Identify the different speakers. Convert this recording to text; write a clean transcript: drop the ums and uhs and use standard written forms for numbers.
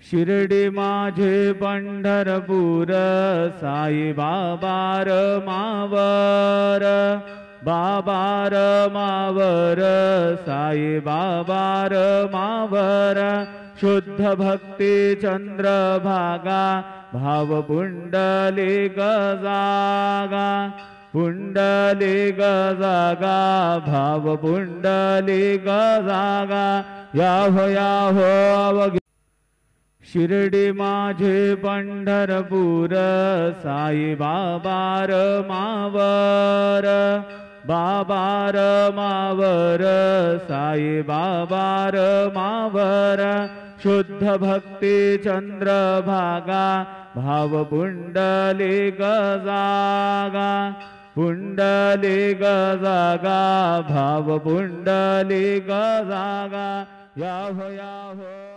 Speaker 1: शिर्डी माझे पंढरपूर साई बाबार मावर बाबार मावर साई बाबार मावर शुद्ध भक्ती चंद्रभागा भाव पुंडलिक जागा पुंडलिक जागा भाव पुंडलिक जागा याहो याहो अवघे शिर्डी माझे पंढरपूर साई बाबार मावर बाबार मावर साई बाबार मावर शुद्ध भक्ती चंद्रभागा भाव पुंडलिक जागा पुंडलिक जागा भाव पुंडलिक जागा याहो याहो